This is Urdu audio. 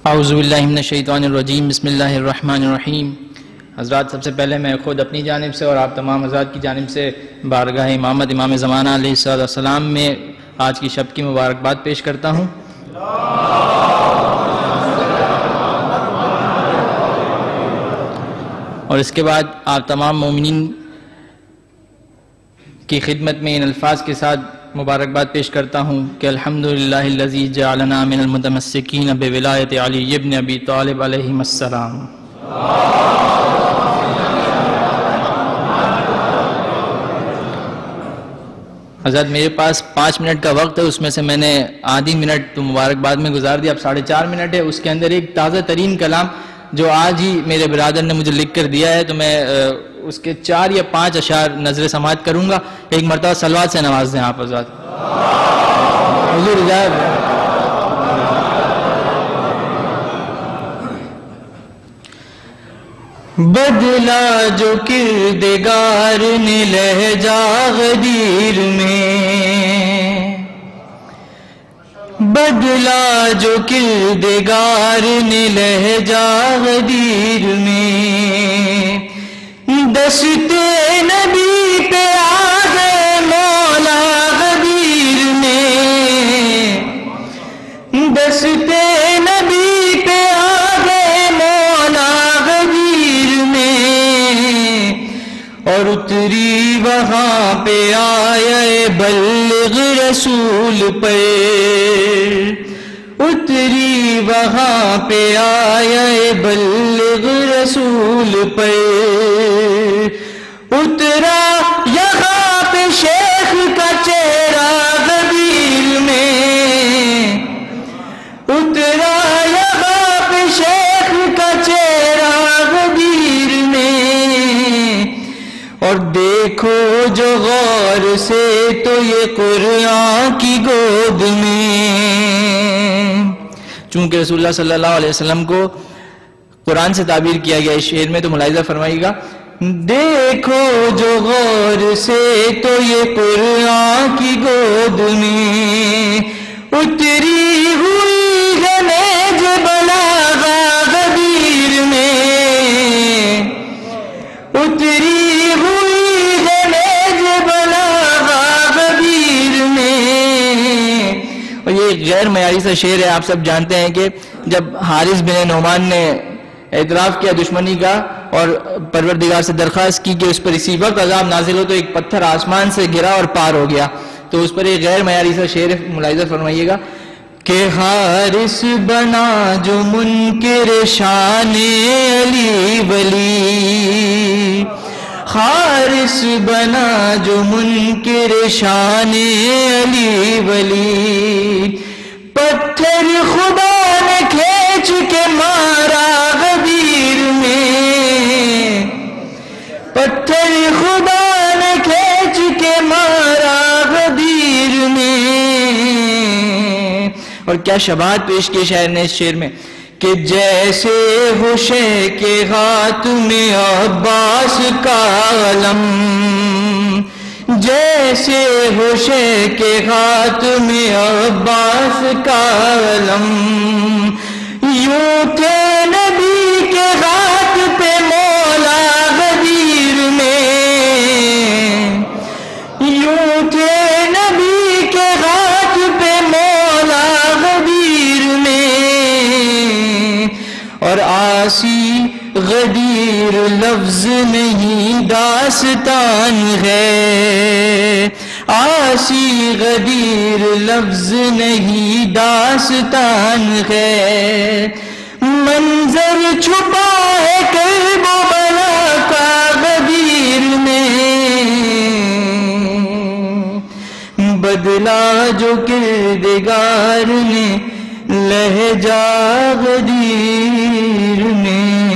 اعوذ باللہ من الشیطان الرجیم، بسم اللہ الرحمن الرحیم۔ حضرات، سب سے پہلے میں خود اپنی جانب سے اور آپ تمام حضرات کی جانب سے بارگاہ امامت امام زمانہ علیہ السلام میں آج کی شب کی مبارکباد پیش کرتا ہوں۔ اور اس کے بعد آپ تمام مومنین کی خدمت میں ان الفاظ کے ساتھ مبارکباد پیش کرتا ہوں کہ الحمدللہ الذی جعلنا من المتمسکین بولایت علی ابن ابی طالب علیہ السلام۔ حضرت، میرے پاس 5 منٹ کا وقت ہے، اس میں سے میں نے آدھی منٹ تو مبارکباد میں گزار دیا، اب 4.5 منٹ ہے۔ اس کے اندر ایک تازہ ترین کلام جو آج ہی میرے برادر نے مجھے لکھ کر دیا ہے، تو میں اس کے 4 یا 5 اشعار نظر سماعت کروں گا۔ ایک مرتبہ صلوات سے نواز دیں آپ حضرات۔ حضور اجازت۔ بدلا جو کردگار نے لہجہ غدیر میں، بدلا جو کردگار نے لہجہ غدیر میں، دستے نبی پہ آ گئے مولا غدیر میں، دستے نبی پہ آ گئے مولا غدیر میں، اور اتری وہاں پہ آئے بلغ رسول پر، اتری وہاں پہ آئے بلغ رسول پر، اترا یہاں پہ شیخ کا چہرہ غدیر میں، اترا یہاں پہ شیخ کا چہرہ غدیر میں، اور دیکھو جو غور سے تو یہ قرآن کی گود میں، چونکہ رسول اللہ صلی اللہ علیہ وسلم کو قرآن سے تعبیر کیا گیا اس شعر میں، تو ملاحظہ فرمائیے گا، دیکھو جو غور سے تو یہ قرآن کی گود میں، اتری ہوئی ہے نیز بلاغہ غدیر میں، اتری ہوئی ہے نیز بلاغہ غدیر میں۔ اور یہ غیر معیاری سا شعر ہے، آپ سب جانتے ہیں کہ جب حارث بن نعمان نے اعتراف کیا دشمنی کا اور پروردگار سے درخواست کی کہ اس پر اسی وقت عذاب نازل ہو، تو ایک پتھر آسمان سے گرا اور پار ہو گیا، تو اس پر ایک غیر معیاری سا شعر ملاحظہ فرمائیے گا کہ حارث بنا جو منکر شان علی ولی، حارث بنا جو منکر شان علی ولی، پتھر خدا نے کھینچ کے مارا غدیر میں، پتھر خدا نے کھینچ کے مارا غدیر میں۔ اور کیا شباہت پیش کی شاعر نے اس شعر میں کہ جیسے ہو شے کے ہاتھ میں عباس کا علم، جیسے ہو شے کے ہاتھ میں عباس کا علم، یوں تھے نبی کے ہاتھ پہ مولا غدیر میں، یوں تھے نبی کے ہاتھ پہ مولا غدیر میں، اور عاصی غدیر لفظ نہیں داستان ہے، عاصی غدیر لفظ نہیں داستان ہے، منظر چھپا ہے کرب و بلا کا غدیر میں، بدلا جو کردگار نے لہجہ غدیر میں۔